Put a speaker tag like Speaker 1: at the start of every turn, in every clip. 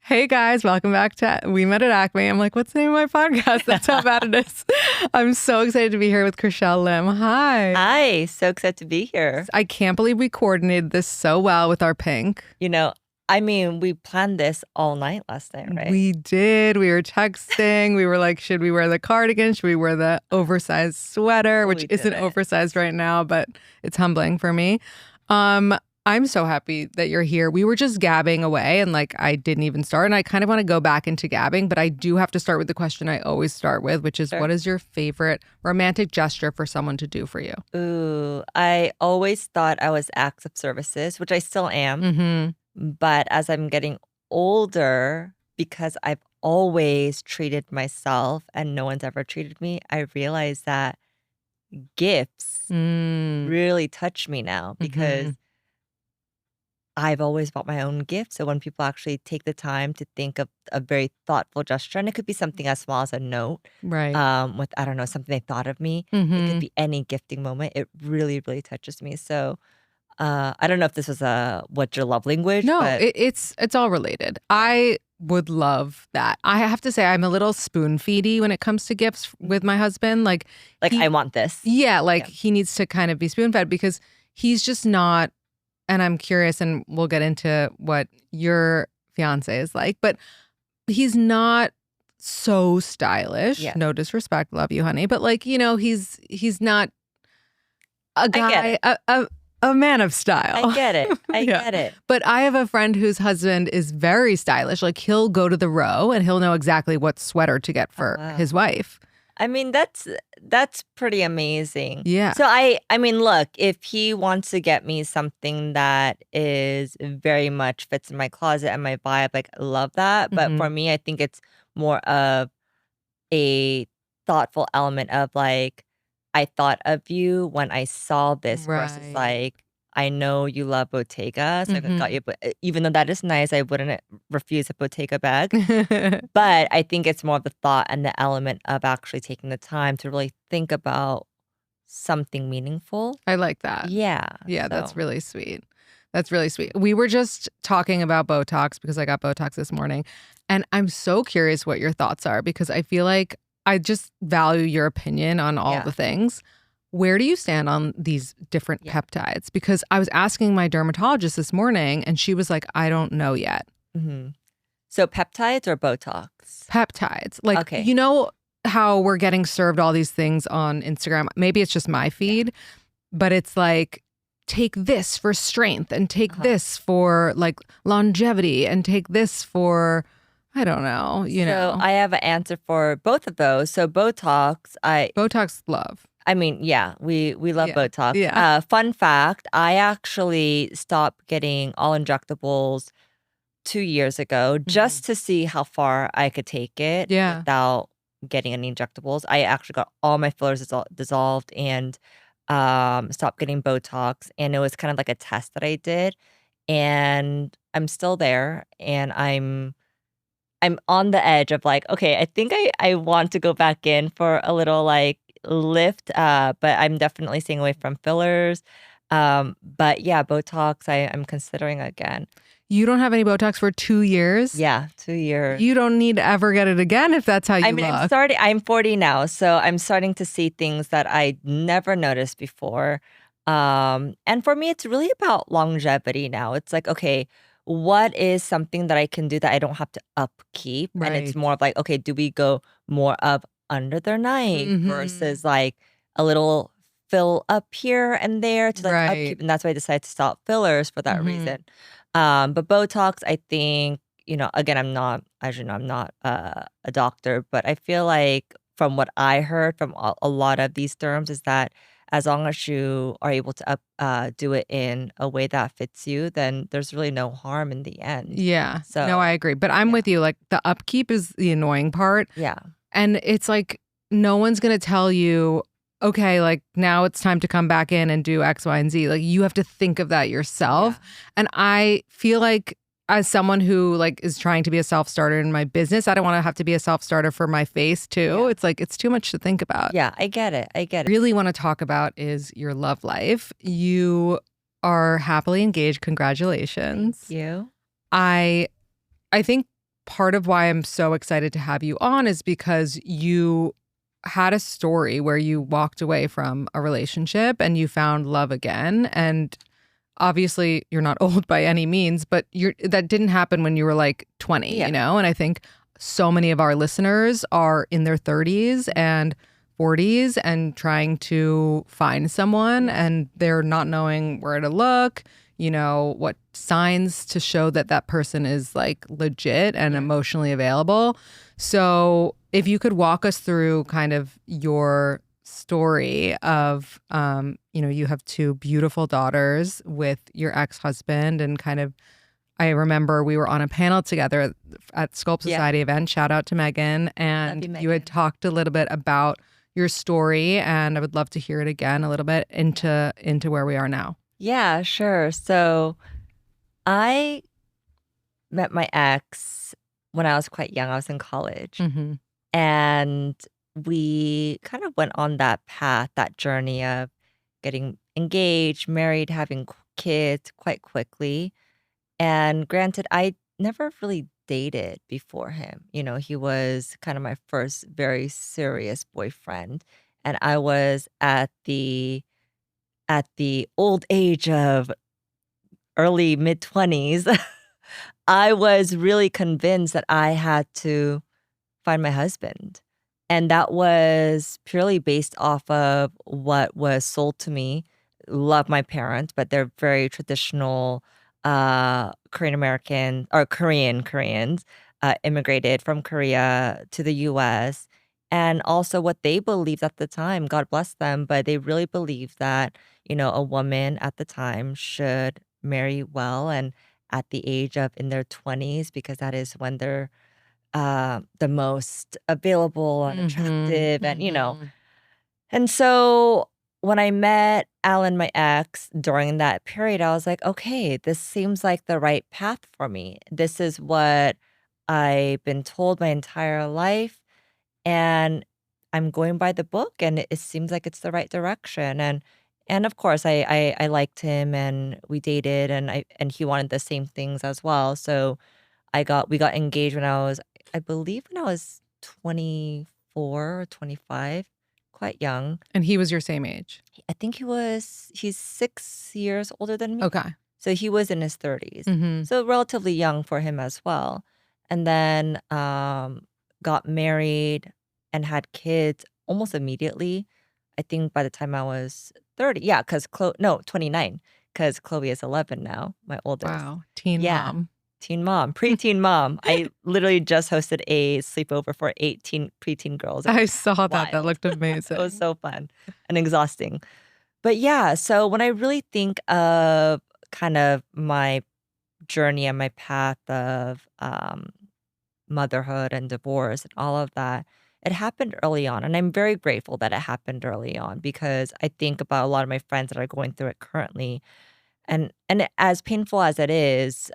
Speaker 1: Hey guys, welcome back to We Met at Acme. I'm like, what's the name of my podcast? That's how bad it is. I'm so excited to be here with Chriselle Lim. Hi.
Speaker 2: Hi, so excited to be here.
Speaker 1: I can't believe we coordinated this so well with our pink.
Speaker 2: We planned this all night last night, right?
Speaker 1: We did. We were texting. We were like, should we wear the cardigan? Should we wear the oversized sweater? Which isn't oversized right now, but it's humbling for me. I'm so happy that you're here. We were just gabbing away and I didn't even start. And I kind of want to go back into gabbing, but I do have to start with the question I always start with, which is What is your favorite romantic gesture for someone to do for you?
Speaker 2: Ooh, I always thought I was acts of services, which I still am.
Speaker 1: Mm-hmm.
Speaker 2: But as I'm getting older, because I've always treated myself and no one's ever treated me, I realize that gifts really touch me now because I've always bought my own gifts. So when people actually take the time to think of a very thoughtful gesture, and it could be something as small as a note,
Speaker 1: Right.
Speaker 2: with, I don't know, something they thought of me. It could be any gifting moment. It really, really touches me. So I don't know if this was what's your love language.
Speaker 1: No,
Speaker 2: but
Speaker 1: it's all related. I would love that. I have to say I'm a little spoon feedy when it comes to gifts with my husband.
Speaker 2: I want this.
Speaker 1: Yeah, he needs to kind of be spoon fed because he's just not. And I'm curious, and we'll get into what your fiance is like, but he's not so stylish.
Speaker 2: Yeah.
Speaker 1: No disrespect, love you, honey. But he's not a guy, a man of style.
Speaker 2: I get it. I get it.
Speaker 1: But I have a friend whose husband is very stylish. He'll go to the row and he'll know exactly what sweater to get for his wife.
Speaker 2: I mean, that's pretty amazing.
Speaker 1: Yeah.
Speaker 2: So look, if he wants to get me something that is very much fits in my closet and my vibe, I love that. But for me, I think it's more of a thoughtful element of I thought of you when I saw this versus I know you love Bottega, so I got you. But even though that is nice, I wouldn't refuse a Bottega bag. But I think it's more of the thought and the element of actually taking the time to really think about something meaningful.
Speaker 1: I like that.
Speaker 2: Yeah.
Speaker 1: Yeah, that's really sweet. That's really sweet. We were just talking about Botox because I got Botox this morning. And I'm so curious what your thoughts are because I feel like I just value your opinion on all the things. Where do you stand on these different peptides? Because I was asking my dermatologist this morning and she was like, I don't know yet.
Speaker 2: So peptides or Botox?
Speaker 1: Peptides. You know how we're getting served all these things on Instagram? Maybe it's just my feed, but it's take this for strength and take this for longevity and take this for, I don't know,
Speaker 2: So I have an answer for both of those. So Botox,
Speaker 1: Botox love.
Speaker 2: I mean, yeah, we love Botox.
Speaker 1: Yeah.
Speaker 2: Fun fact, I actually stopped getting all injectables 2 years ago just to see how far I could take it without getting any injectables. I actually got all my fillers dissolved and stopped getting Botox. And it was kind of like a test that I did. And I'm still there. And I'm on the edge of okay, I think I want to go back in for a little lift, but I'm definitely staying away from fillers. But yeah, Botox, I'm considering again.
Speaker 1: You don't have any Botox for 2 years?
Speaker 2: Yeah, 2 years.
Speaker 1: You don't need to ever get it again if that's how you look.
Speaker 2: I'm 40 now, so I'm starting to see things that I never noticed before. And for me, it's really about longevity now. It's okay, what is something that I can do that I don't have to upkeep? And it's more of okay, do we go more of under their knife versus a little fill up here and there to upkeep? And that's why I decided to stop fillers for that reason. But Botox, I think, again, I'm not a doctor, but I feel from what I heard from a lot of these derms is that as long as you are able to do it in a way that fits you, then there's really no harm in the end.
Speaker 1: Yeah. So no, I agree. But I'm with you. The upkeep is the annoying part.
Speaker 2: Yeah.
Speaker 1: And it's no one's going to tell you, okay, now it's time to come back in and do X, Y, and Z. You have to think of that yourself. Yeah. And I feel as someone who is trying to be a self-starter in my business, I don't want to have to be a self-starter for my face too. Yeah. It's too much to think about.
Speaker 2: Yeah, I get it.
Speaker 1: Really want to talk about is your love life. You are happily engaged. Congratulations.
Speaker 2: Thank you.
Speaker 1: I think part of why I'm so excited to have you on is because you had a story where you walked away from a relationship and you found love again. And obviously you're not old by any means, but that didn't happen when you were like 20,
Speaker 2: Yeah.
Speaker 1: And I think so many of our listeners are in their 30s and 40s and trying to find someone, and they're not knowing where to look, what signs to show that that person is like legit and emotionally available. So if you could walk us through kind of your story of, you have two beautiful daughters with your ex-husband, and kind of, I remember we were on a panel together at Sculpt Society event. Shout out to Megan. And you had talked a little bit about your story, and I would love to hear it again a little bit into where we are now.
Speaker 2: Yeah, sure. So I met my ex when I was quite young. I was in college.
Speaker 1: Mm-hmm.
Speaker 2: And we kind of went on that path, that journey of getting engaged, married, having kids quite quickly. And granted, I never really dated before him. He was kind of my first very serious boyfriend. And I was at the old age of early mid 20s. I was really convinced that I had to find my husband. And that was purely based off of what was sold to me. Love my parents, but they're very traditional Korean American or Koreans, immigrated from Korea to the US. And also what they believed at the time, God bless them, but they really believed that, a woman at the time should marry well and at the age of in their 20s, because that is when they're the most available and attractive, and and so when I met Alan, my ex, during that period, I was like, okay, this seems like the right path for me. This is what I've been told my entire life, and I'm going by the book, and it seems like it's the right direction. And of course, I liked him, and we dated, and he wanted the same things as well. So we got engaged when I believe when I was 24 or 25, quite young.
Speaker 1: And he was your same age.
Speaker 2: I think he's 6 years older than me.
Speaker 1: Okay.
Speaker 2: So he was in his 30s.
Speaker 1: Mm-hmm.
Speaker 2: So relatively young for him as well. And then got married and had kids almost immediately. I think by the time I was 30. Yeah, because 29, because Chloe is 11 now, my oldest.
Speaker 1: Wow. Teen
Speaker 2: Yeah.
Speaker 1: mom.
Speaker 2: Teen mom, preteen mom. I literally just hosted a sleepover for 18 preteen girls.
Speaker 1: I saw that. That
Speaker 2: Wild.
Speaker 1: looked amazing.
Speaker 2: It was so fun and exhausting. But yeah, so when I really think of kind of my journey and my path of motherhood and divorce and all of that, it happened early on. And I'm very grateful that it happened early on, because I think about a lot of my friends that are going through it currently. And as painful as it is,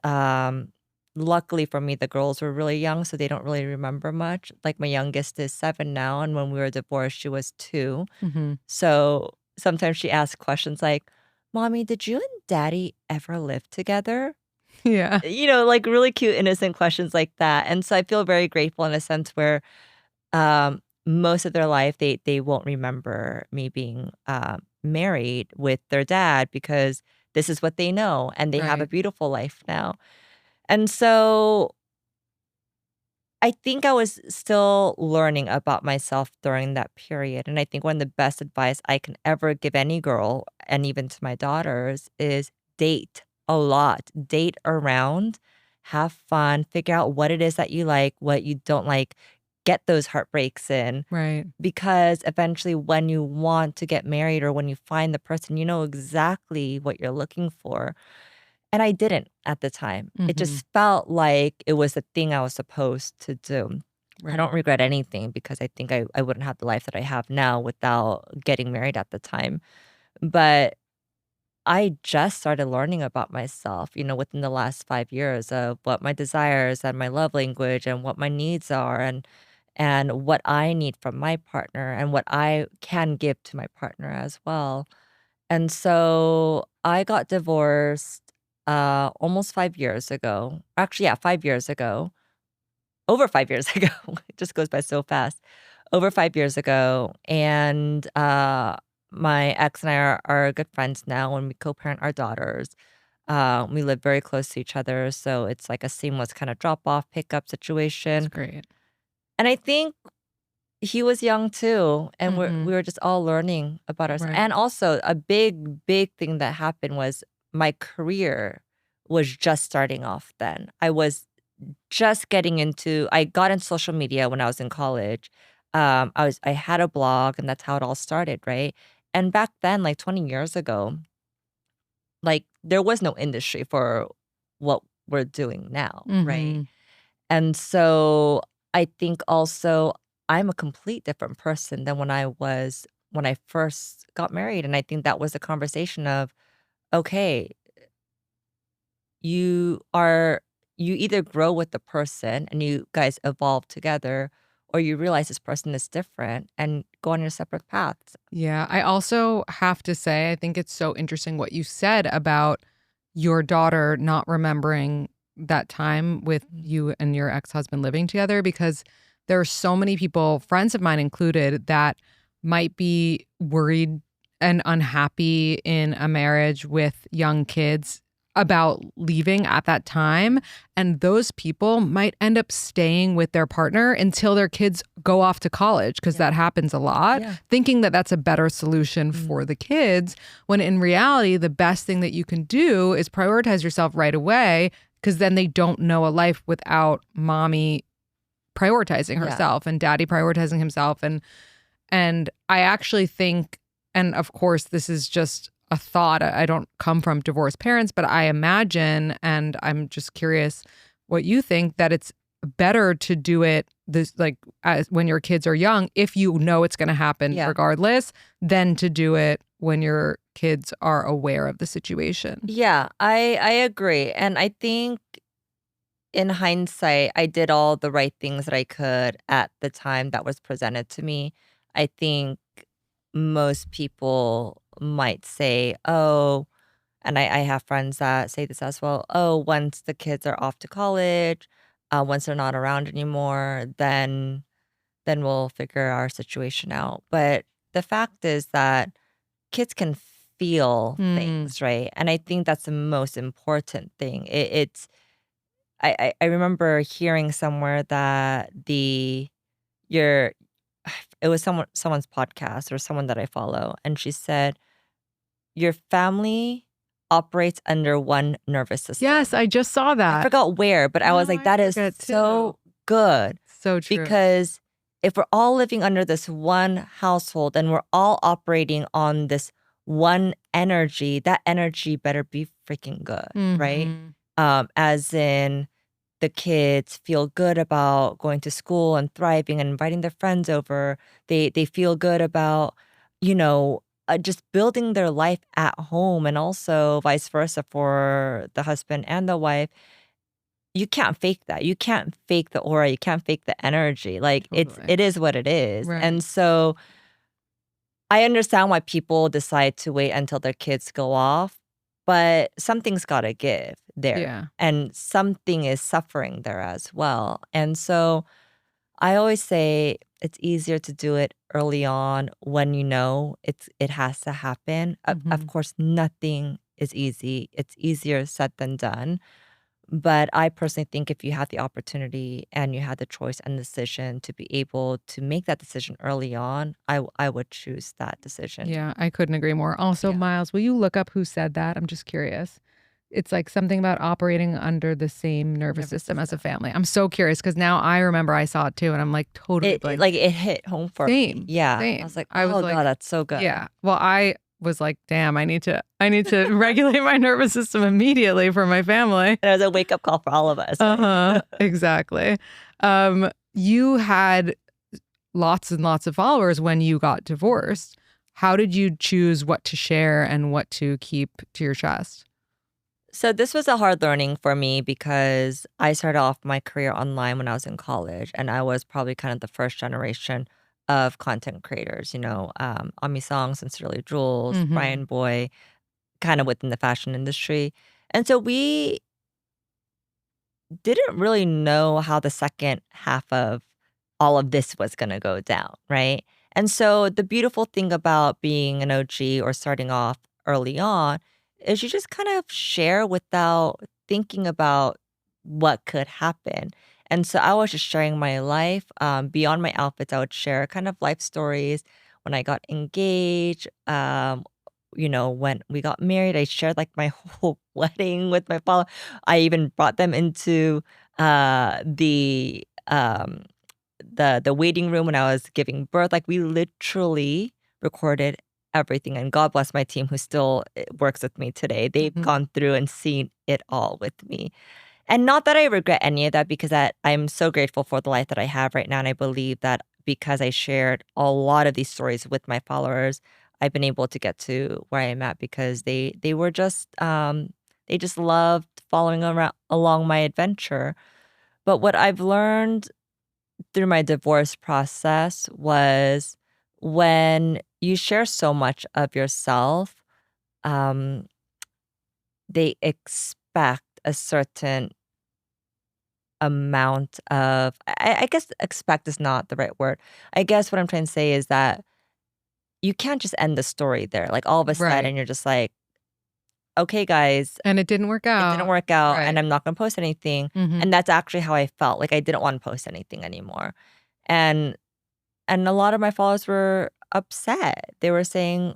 Speaker 2: luckily for me, the girls were really young, so they don't really remember much. Like my youngest is 7 now, and when we were divorced, she was 2.
Speaker 1: Mm-hmm.
Speaker 2: So sometimes she asks questions like, "Mommy, did you and Daddy ever live together?"
Speaker 1: Yeah.
Speaker 2: Like really cute, innocent questions like that. And so I feel very grateful in a sense where most of their life they won't remember me being married with their dad, because this is what they know, and they have a
Speaker 1: Right.
Speaker 2: beautiful life now. And so I think I was still learning about myself during that period. And I think one of the best advice I can ever give any girl, and even to my daughters, is date a lot, date around, have fun, figure out what it is that you like, what you don't like, get those heartbreaks in.
Speaker 1: Right.
Speaker 2: Because eventually, when you want to get married or when you find the person, you know exactly what you're looking for. And I didn't at the time. It
Speaker 1: Mm-hmm.
Speaker 2: just felt like it was the thing I was supposed to do. I don't
Speaker 1: Right.
Speaker 2: regret anything, because I think I wouldn't have the life that I have now without getting married at the time. But I just started learning about myself, within the last 5 years, of what my desires and my love language and what my needs are, and what I need from my partner and what I can give to my partner as well. And so I got divorced almost 5 years ago. Actually, yeah, 5 years ago. over 5 years ago. It just goes by so fast. Over 5 years ago. And my ex and I are good friends now, and we co-parent our daughters. We live very close to each other, so it's like a seamless kind of drop-off, pickup
Speaker 1: That's
Speaker 2: situation.
Speaker 1: great.
Speaker 2: And I think he was young too, and
Speaker 1: Mm-hmm.
Speaker 2: we were just all learning about ourselves.
Speaker 1: Right.
Speaker 2: And also, a big thing that happened was my career was just starting off then. I was just getting into I got into social media when I was in college. I had a blog, and that's how it all started, right? And back then, like 20 years ago, like there was no industry for what we're doing now, right?
Speaker 1: Mm-hmm.
Speaker 2: And so I think also I'm a complete different person than when I was when I first got married. And I think that was a conversation of, okay, you are you either grow with the person and you guys evolve together, or you realize this person is different and go on your separate paths.
Speaker 1: Yeah, I also have to say, I think it's so interesting what you said about your daughter not remembering that time with
Speaker 2: Mm.
Speaker 1: you and your ex-husband living together, because there are so many people, friends of mine included, that might be worried and unhappy in a marriage with young kids about leaving at that time. And those people might end up staying with their partner until their kids go off to college, because
Speaker 2: Yeah.
Speaker 1: that happens a lot,
Speaker 2: Yeah.
Speaker 1: thinking that that's a better solution for the kids, when in reality, the best thing that you can do is prioritize yourself right away, because then they don't know a life without mommy prioritizing
Speaker 2: Yeah.
Speaker 1: herself and daddy prioritizing himself. And I actually think, and of course, this is just a thought. I don't come from divorced parents, but I imagine, and I'm just curious what you think, that it's better to do it this like as when your kids are young, if you know it's going to happen
Speaker 2: Yeah.
Speaker 1: regardless, than to do it when your kids are aware of the situation.
Speaker 2: Yeah, I agree. And I think in hindsight, I did all the right things that I could at the time that was presented to me. I think most people might say, oh, and I have friends that say this as well, oh, once the kids are off to college, once they're not around anymore, then we'll figure our situation out. But the fact is that kids can feel
Speaker 1: Hmm.
Speaker 2: things, right? And I think that's the most important thing. It's I remember hearing somewhere that your it was someone's podcast or someone that I follow, and she said your family operates under one nervous
Speaker 1: Yes,
Speaker 2: system.
Speaker 1: I just saw
Speaker 2: I
Speaker 1: that.
Speaker 2: forgot where, but I was
Speaker 1: No,
Speaker 2: like,
Speaker 1: I
Speaker 2: that is
Speaker 1: forget too.
Speaker 2: so good
Speaker 1: So true.
Speaker 2: because if we're all living under this one household and we're all operating on this one energy, that energy better be freaking good, right?
Speaker 1: Hmm.
Speaker 2: As in the kids feel good about going to school and thriving and inviting their friends over. They feel good about, just building their life at home, and also vice versa for the husband and the wife. You can't fake that. You can't fake the aura. You can't fake the energy. Like
Speaker 1: Totally.
Speaker 2: it is what it is.
Speaker 1: Right.
Speaker 2: And so I understand why people decide to wait until their kids go off, but something's got to give there.
Speaker 1: Yeah.
Speaker 2: And something is suffering there as well. And so I always say it's easier to do it early on when you know it has to happen. Of
Speaker 1: Hmm.
Speaker 2: course, nothing is easy. It's easier said than done. But I personally think if you have the opportunity and you had the choice and decision to be able to make that decision early on, I would choose that decision.
Speaker 1: Yeah, I couldn't agree more. Also,
Speaker 2: Yeah.
Speaker 1: Miles, will you look up who said that? I'm just curious. It's like something about operating under the same nervous
Speaker 2: Nervous
Speaker 1: system as a
Speaker 2: system.
Speaker 1: family. I'm so curious because now I remember I saw it too, and I'm like totally blank.
Speaker 2: It hit home for me.
Speaker 1: Same,
Speaker 2: Yeah. I was
Speaker 1: same.
Speaker 2: like,
Speaker 1: I was
Speaker 2: "Oh god,
Speaker 1: like,
Speaker 2: that's so good."
Speaker 1: yeah. Well, I was like, damn, I need to regulate my nervous system immediately for my family.
Speaker 2: And it was a wake-up call for all of us,
Speaker 1: Uh-huh.
Speaker 2: right?
Speaker 1: Exactly. You had lots and lots of followers when you got divorced. How did you choose what to share and what to keep to your chest?
Speaker 2: So this was a hard learning for me because I started off my career online when I was in college, and I was probably kind of the first generation of content creators, Ami Song, Sincerely Jules,
Speaker 1: Hmm.
Speaker 2: Brian Boy, kind of within the fashion industry. And so we didn't really know how the second half of all of this was gonna go down, right? And so the beautiful thing about being an OG or starting off early on is you just kind of share without thinking about what could happen. And so I was just sharing my life. Beyond my outfits, I would share kind of life stories. When I got engaged, when we got married, I shared like my whole wedding with my father. I even brought them into the waiting room when I was giving birth. Like we literally recorded everything. And God bless my team who still works with me today. They've
Speaker 1: Mhm.
Speaker 2: gone through and seen it all with me. And not that I regret any of that because I'm so grateful for the life that I have right now. And I believe that because I shared a lot of these stories with my followers, I've been able to get to where I am at because they were just they just loved following around along my adventure. But what I've learned through my divorce process was when you share so much of yourself, um, they expect a certain amount of I guess expect is not the right word. I guess what I'm trying to say is that you can't just end the story there. Like all of a
Speaker 1: Right.
Speaker 2: sudden you're just like, okay, guys,
Speaker 1: And it didn't work
Speaker 2: it didn't
Speaker 1: out.
Speaker 2: work out and
Speaker 1: Right.
Speaker 2: I'm not gonna post anything.
Speaker 1: Mhm.
Speaker 2: And that's actually how I felt. Like I didn't want to post anything anymore. And and a lot of my followers were upset. They were saying,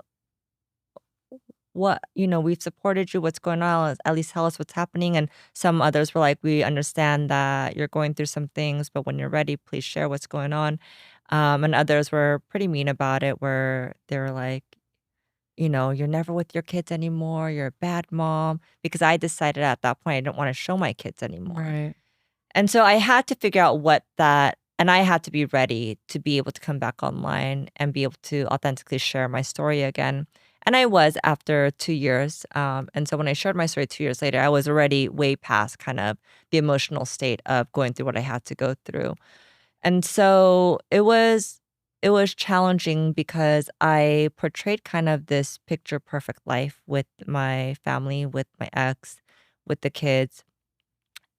Speaker 2: we've supported you. What's going on? At least tell us what's happening. And some others were like, we understand that you're going through some things, but when you're ready, please share what's going on. And others were pretty mean about it, where they were like, you're never with your kids anymore. You're a bad mom. Because I decided at that point I didn't want to show my kids anymore.
Speaker 1: Right.
Speaker 2: And so I had to figure out and I had to be ready to be able to come back online and be able to authentically share my story again. And I was after 2 years. And so when I shared my story 2 years later, I was already way past kind of the emotional state of going through what I had to go through. And so it was challenging because I portrayed kind of this picture perfect life with my family, with my ex, with the kids.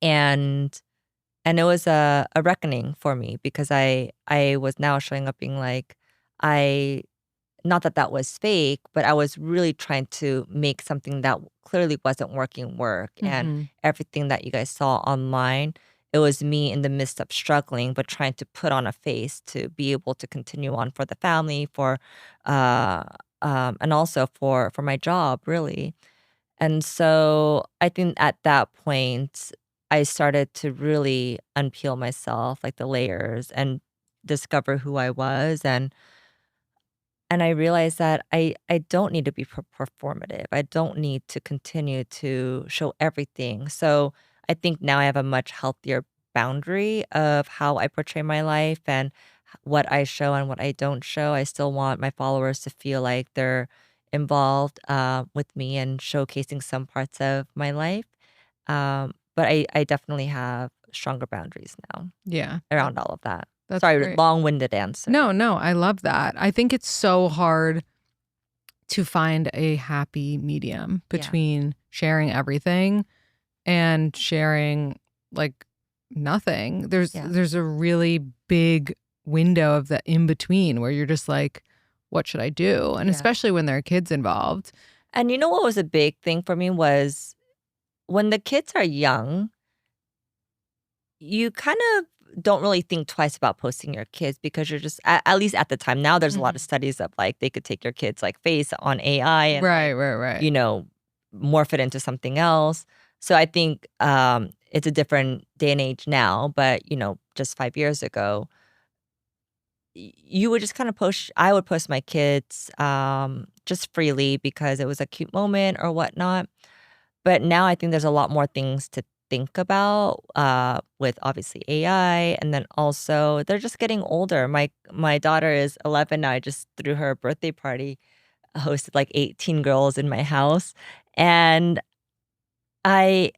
Speaker 2: And it was a reckoning for me because I was now showing up being like, I not that that was fake, but I was really trying to make something that clearly wasn't working work. And
Speaker 1: Mhm.
Speaker 2: everything that you guys saw online, it was me in the midst of struggling, but trying to put on a face to be able to continue on for the family, uh, and also for my job, really. And so I think at that point, I started to really unpeel myself, like the layers, and discover who I was. And I realized that I don't need to be performative. I don't need to continue to show everything. So I think now I have a much healthier boundary of how I portray my life and what I show and what I don't show. I still want my followers to feel like they're involved with me and showcasing some parts of my life. But I definitely have stronger boundaries now
Speaker 1: Yeah.
Speaker 2: around all of that.
Speaker 1: That's
Speaker 2: Sorry,
Speaker 1: great.
Speaker 2: long-winded answer.
Speaker 1: No, no, I love that. I think it's so hard to find a happy medium
Speaker 2: Yeah.
Speaker 1: between sharing everything and sharing like nothing. There's
Speaker 2: Yeah.
Speaker 1: there's a really big window of the in between where you're just like, what should I do? And
Speaker 2: Yeah.
Speaker 1: especially when there are kids involved.
Speaker 2: And you know what was a big thing for me was when the kids are young, you kind of don't really think twice about posting your kids because you're just at least at the time. Now there's a lot of
Speaker 1: Mhm.
Speaker 2: studies of like they could take your kids like face on AI and
Speaker 1: Right,
Speaker 2: like,
Speaker 1: right, right.
Speaker 2: you know, morph it into something else. So I think it's a different day and age now, but just 5 years ago, you would just kind of post I would post my kids just freely because it was a cute moment or whatnot. But now I think there's a lot more things to think about with obviously AI, and then also they're just getting older. My daughter is 11 now. I just threw her a birthday party, hosted like 18 girls in my house, and I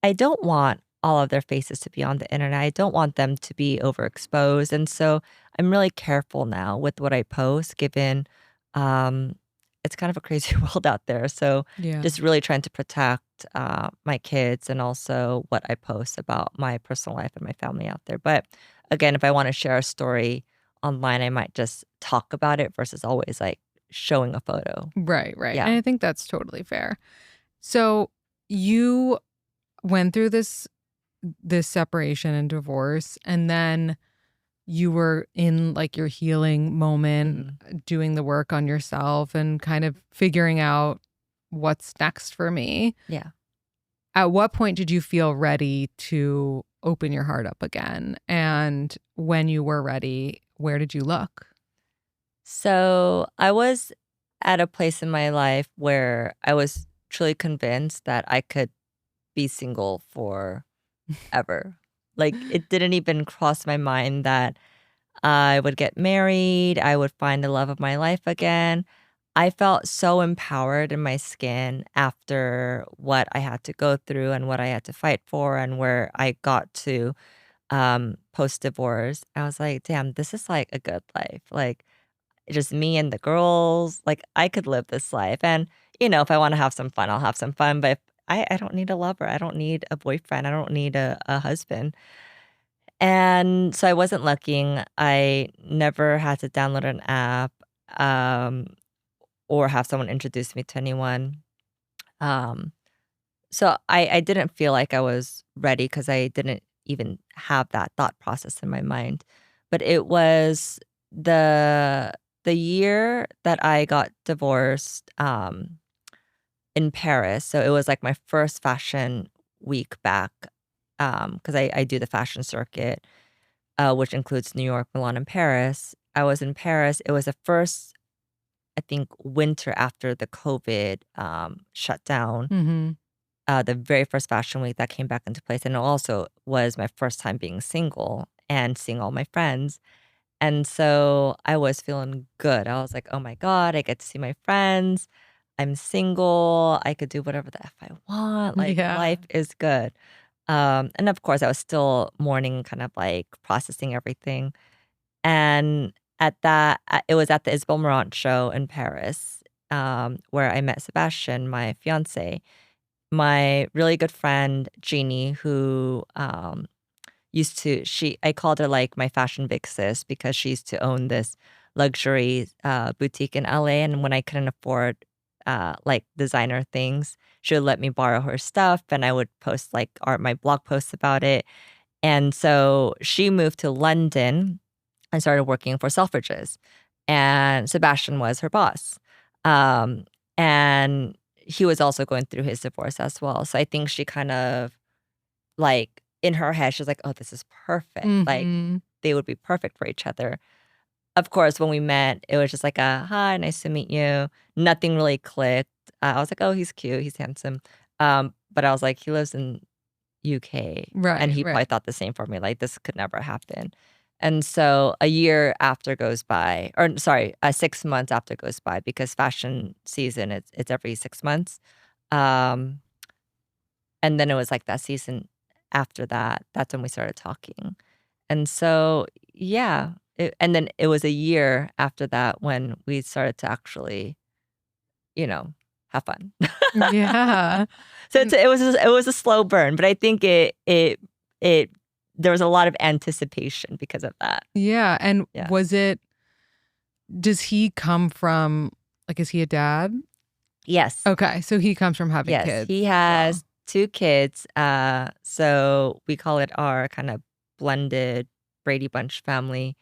Speaker 2: I don't want all of their faces to be on the internet. I don't want them to be overexposed, and so I'm really careful now with what I post, given um, it's kind of a crazy world out there. So
Speaker 1: Yeah.
Speaker 2: just really trying to protect my kids and also what I post about my personal life and my family out there. But again, if I want to share a story online, I might just talk about it versus always like showing a photo.
Speaker 1: Right, right.
Speaker 2: Yeah.
Speaker 1: And I think that's totally fair. So you went through this separation and divorce, and then you were in like your healing moment,
Speaker 2: Mhm.
Speaker 1: doing the work on yourself and kind of figuring out what's next for me.
Speaker 2: Yeah.
Speaker 1: At what point did you feel ready to open your heart up again? And when you were ready, where did you look?
Speaker 2: So I was at a place in my life where I was truly convinced that I could be single forever. Like it didn't even cross my mind that I would get married, I would find the love of my life again. I felt so empowered in my skin after what I had to go through and what I had to fight for and where I got to post divorce. I was like, damn, this is like a good life. Like just me and the girls. Like I could live this life. And, if I want to have some fun, I'll have some fun. But if I don't need a lover. I don't need a boyfriend. I don't need a husband. And so I wasn't looking. I never had to download an app um, or have someone introduce me to anyone. Um, so I didn't feel like I was ready because I didn't even have that thought process in my mind. But it was the the year that I got divorced in Paris. So it was like my first fashion week back because I do the fashion circuit which includes New York, Milan, and Paris. I was in Paris. It was the first, I think, winter after the COVID shutdown.
Speaker 1: Mm-hmm.
Speaker 2: The very first fashion week that came back into place, and it also was my first time being single and seeing all my friends. And so I was feeling good. I was like, "Oh my god, I get to see my friends. I'm single. I could do whatever the f I want. Like
Speaker 1: Yeah.
Speaker 2: life is good." And of course, I was still mourning, kind of like processing everything. And it was at the Isabelle Marant show in Paris, where I met Sebastian, my fiance. My really good friend, Jeannie, who, I called her like my fashion big sis because she used to own this luxury, boutique in LA, and when I couldn't afford, like, designer things, she would let me borrow her stuff, and I would post, like, my blog posts about it, and so she moved to London and started working for Selfridges, and Sebastian was her boss. Um, and he was also going through his divorce as well. So I think she kind of like in her head, she's like, "Oh, this is perfect. Like
Speaker 1: Mm-hmm.
Speaker 2: they would be perfect for each other." Of course, when we met, it was just like a hi, nice to meet you. Nothing really clicked. I was like, "Oh, he's cute, he's handsome." But I was like, he lives in UK, and
Speaker 1: Right,
Speaker 2: he probably
Speaker 1: right.
Speaker 2: thought the same for me, like, this could never happen. And so a year after goes by or sorry, 6 months after goes by because fashion season, it's every 6 months. Um, and then it was like that season after that, that's when we started talking. And so, yeah, and then it was a year after that when we started to actually, you know, have fun.
Speaker 1: Yeah.
Speaker 2: So
Speaker 1: And
Speaker 2: it was a slow burn, but I think it there was a lot of anticipation because of that.
Speaker 1: yeah. And
Speaker 2: Yeah.
Speaker 1: does he come from, like, is he a dad?
Speaker 2: Yes.
Speaker 1: Okay. So he comes from having
Speaker 2: Yes.
Speaker 1: kids
Speaker 2: He
Speaker 1: as well.
Speaker 2: has 2 kids, so we call it our kind of blended Brady Bunch family,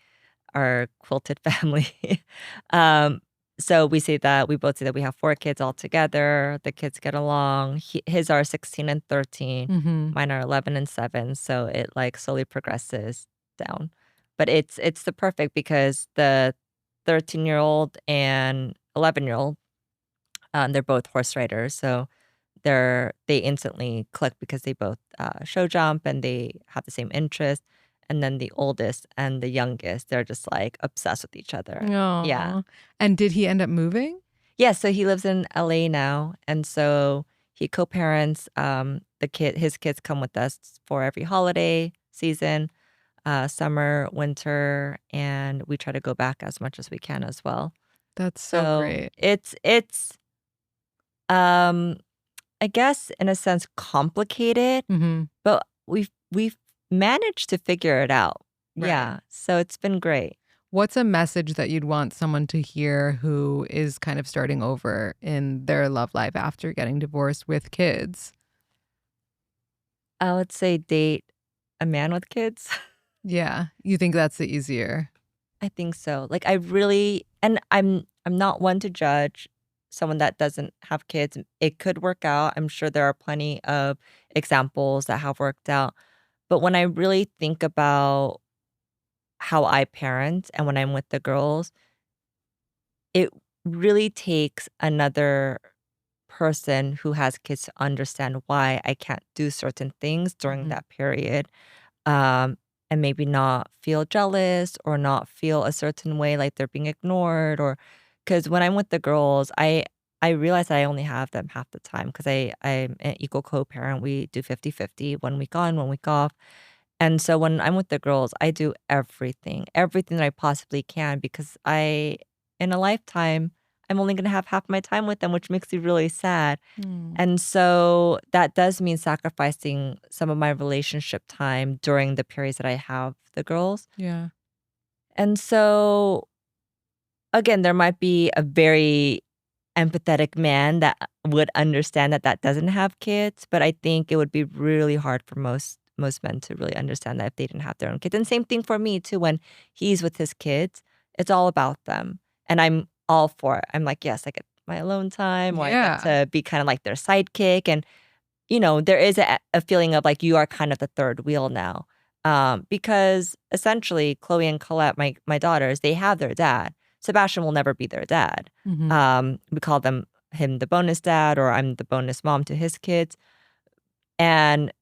Speaker 2: our quilted family. Um, so we both say that we have 4 kids all together. The kids get along. His are 16 and 13.
Speaker 1: Mm-hmm.
Speaker 2: Mine are 11 and 7, so it, like, slowly progresses down. But it's the perfect because the 13-year-old and 11-year-old, they're both horse riders, so they instantly click because they both, show jump and they have the same interest, and then the oldest and the youngest, they're just, like, obsessed with each other. Yeah.
Speaker 1: Oh. And did he end up moving?
Speaker 2: Yeah, so he lives in LA now, and so he co-parents, his kids come with us for every holiday season, summer, winter, and we try to go back as much as we can as well.
Speaker 1: That's so
Speaker 2: So
Speaker 1: great.
Speaker 2: it's um I guess in a sense complicated,
Speaker 1: Hmm.
Speaker 2: but we've managed to figure it out.
Speaker 1: Right.
Speaker 2: Yeah. So it's been great.
Speaker 1: What's a message that you'd want someone to hear who is kind of starting over in their love life after getting divorced with kids?
Speaker 2: I would say date a man with kids.
Speaker 1: Yeah. You think that's the easier?
Speaker 2: I think so. Like I really and I'm not one to judge someone that doesn't have kids. It could work out. I'm sure there are plenty of examples that have worked out. But when I really think about how I parent and when I'm with the girls, it really takes another person who has kids to understand why I can't do certain things during
Speaker 1: Mhm.
Speaker 2: that period. um, and maybe not feel jealous or not feel a certain way like they're being ignored or because when I'm with the girls, I realize I only have them half the time because I'm an equal co-parent. We do 50-50, 1 week on, 1 week off. And so when I'm with the girls, I do everything that I possibly can because in a lifetime, I'm only going to have half my time with them, which makes me really sad.
Speaker 1: Mm.
Speaker 2: And so that does mean sacrificing some of my relationship time during the periods that I have the girls.
Speaker 1: Yeah.
Speaker 2: And so again, there might be a very empathetic man that would understand that that doesn't have kids, but I think it would be really hard for most men to really understand that if they didn't have their own kids. And same thing for me too when he's with his kids, it's all about them. And I'm all for it. I'm like, yes, I get my alone time or I get
Speaker 1: Yeah.
Speaker 2: to be kind of like their sidekick and there is a feeling of like you are kind of the third wheel now. Because essentially Chloe and Colette, my daughters, they have their dad. Sebastian will never be their dad.
Speaker 1: Hmm.
Speaker 2: We call him the bonus dad, or I'm the bonus mom to his kids. And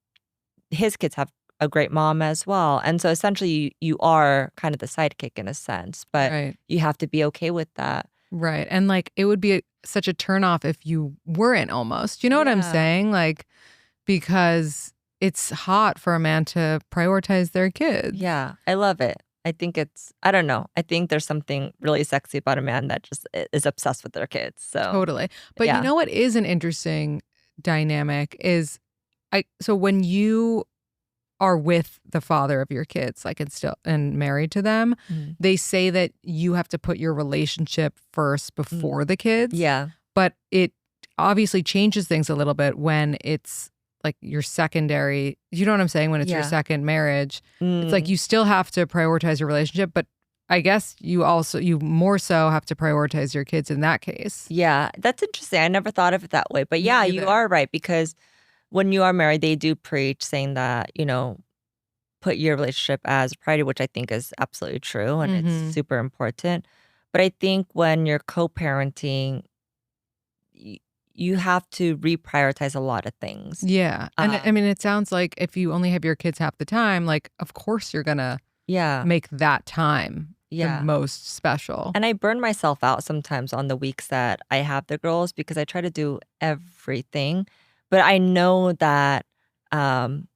Speaker 2: his kids have a great mom as well. And so essentially you are kind of the sidekick in a sense, but
Speaker 1: Right.
Speaker 2: you have to be okay with that.
Speaker 1: Right. And like it would be such a turnoff if you weren't almost. You know what I'm
Speaker 2: Yeah.
Speaker 1: saying? Like, because it's hot for a man to prioritize their kids.
Speaker 2: Yeah, I love it. I don't know. I think there's something really sexy about a man that just is obsessed with their kids. So,
Speaker 1: Totally. But you
Speaker 2: yeah.
Speaker 1: know what is an interesting dynamic is so when you are with the father of your kids, like and still and married to them,
Speaker 2: Mhm.
Speaker 1: they say that you have to put your relationship first
Speaker 2: Mm.
Speaker 1: before the kids.
Speaker 2: Yeah.
Speaker 1: But it obviously changes things a little bit when it's like your secondary, you know what I'm saying? When it's your
Speaker 2: Yeah.
Speaker 1: second marriage, it's like
Speaker 2: Mm.
Speaker 1: you still have to prioritize your relationship, but I guess you more so have to prioritize your kids in that case.
Speaker 2: Yeah, that's interesting. I never thought of it that way. But
Speaker 1: Me
Speaker 2: yeah, you
Speaker 1: either.
Speaker 2: are right because when you are married, they do preach saying that, put your relationship as a priority, which I think is absolutely true and it's
Speaker 1: Hmm.
Speaker 2: super important. But I think when you're co-parenting, y- you have to reprioritize a lot of things.
Speaker 1: Yeah. And I
Speaker 2: Um,
Speaker 1: mean, it sounds like if you only have your kids half the time, like, of course you're going to
Speaker 2: yeah.
Speaker 1: make that time the
Speaker 2: Yeah.
Speaker 1: most special.
Speaker 2: And I burn myself out sometimes on the weeks that I have the girls because I try to do everything. But I know that um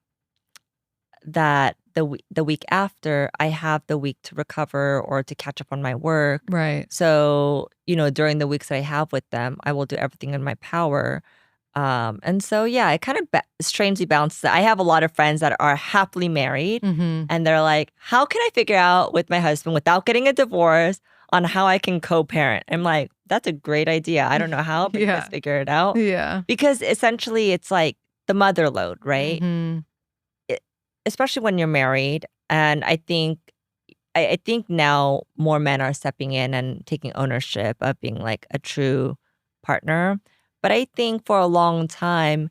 Speaker 2: that the week after I have the week to recover or to catch up on my work.
Speaker 1: Right.
Speaker 2: So, during the weeks that I have with them, I will do everything in my power. And so yeah, it kind of strangely balances. I have a lot of friends that are happily married
Speaker 1: Hmm.
Speaker 2: and they're like, "How can I figure out with my husband without getting a divorce on how I can co-parent?" I'm like, "That's a great idea. I don't know how, but you guys
Speaker 1: Yeah.
Speaker 2: figure it out."
Speaker 1: Yeah.
Speaker 2: Because essentially it's like the mother load, right?
Speaker 1: Hmm.
Speaker 2: E especially when you're married, and I think now more men are stepping in and taking ownership of being, like, a true partner, but I think for a long time,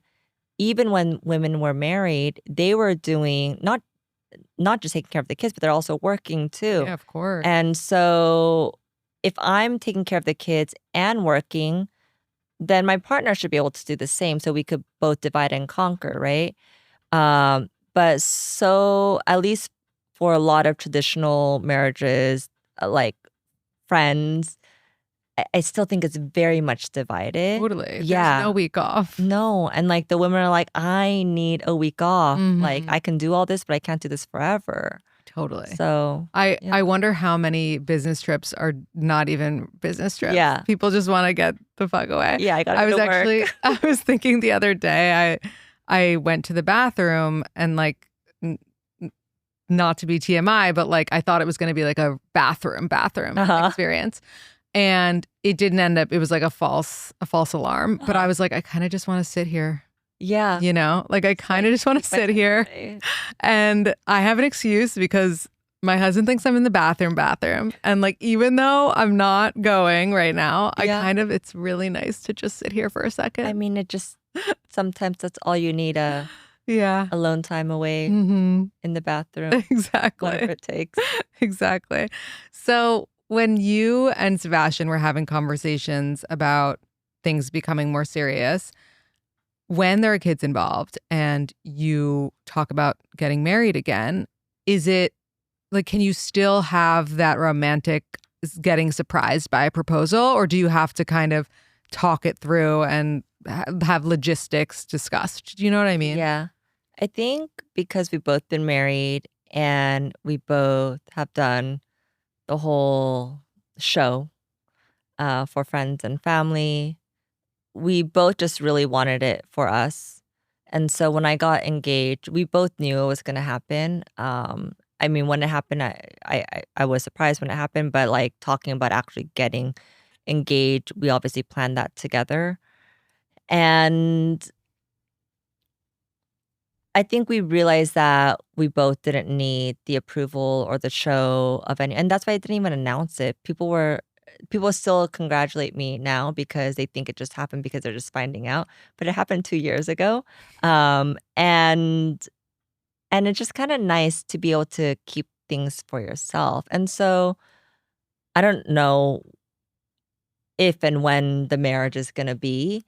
Speaker 2: even when women were married, they were doing not just taking care of the kids, but they're also working too,
Speaker 1: Yeah, of course.
Speaker 2: and so if I'm taking care of the kids and working, then my partner should be able to do the same so we could both divide and conquer, right? But so at least for a lot of traditional marriages, like friends, I still think it's very much divided.
Speaker 1: Totally. There's no
Speaker 2: Yeah.
Speaker 1: week off.
Speaker 2: No. And like the women are like, I need a week off. Like
Speaker 1: Hmm.
Speaker 2: I can do all this, but I can't do this forever.
Speaker 1: Totally.
Speaker 2: So
Speaker 1: I wonder how many business trips are not even business trips.
Speaker 2: Yeah.
Speaker 1: People just want to get the fuck away.
Speaker 2: Yeah, I gotta go
Speaker 1: was
Speaker 2: to
Speaker 1: actually
Speaker 2: work.
Speaker 1: I was thinking the other day I went to the bathroom and like n- n- not to be TMI, but like I thought it was going to be like a bathroom experience. And it didn't end up, it was like a false alarm. But I was like, I kind of just want to sit here.
Speaker 2: Yeah.
Speaker 1: You know, like I kind of just want to sit here. And I have an excuse because my husband thinks I'm in the bathroom. And like, even though I'm not going right now, it's really nice to just sit here for a second.
Speaker 2: I mean, it just, sometimes that's all you need, alone time away in the bathroom.
Speaker 1: Exactly.
Speaker 2: Whatever it takes.
Speaker 1: Exactly. So when you and Sebastian were having conversations about things becoming more serious, when there are kids involved and you talk about getting married again, is it like, can you still have that romantic getting surprised by a proposal, or do you have to kind of talk it through and have logistics discussed? Do you know what I mean?
Speaker 2: Yeah. I think because we've both been married and we both have done the whole show for friends and family, we both just really wanted it for us. And so when I got engaged, we both knew it was going to happen. I mean, when it happened, I was surprised when it happened, but like talking about actually getting engaged, we obviously planned that together. And I think we realized that we both didn't need the approval or the show of any, and that's why I didn't even announce it. People still congratulate me now because they think it just happened because they're just finding out, but it happened 2 years ago. And it's just kind of nice to be able to keep things for yourself. And so I don't know if and when the marriage is gonna be.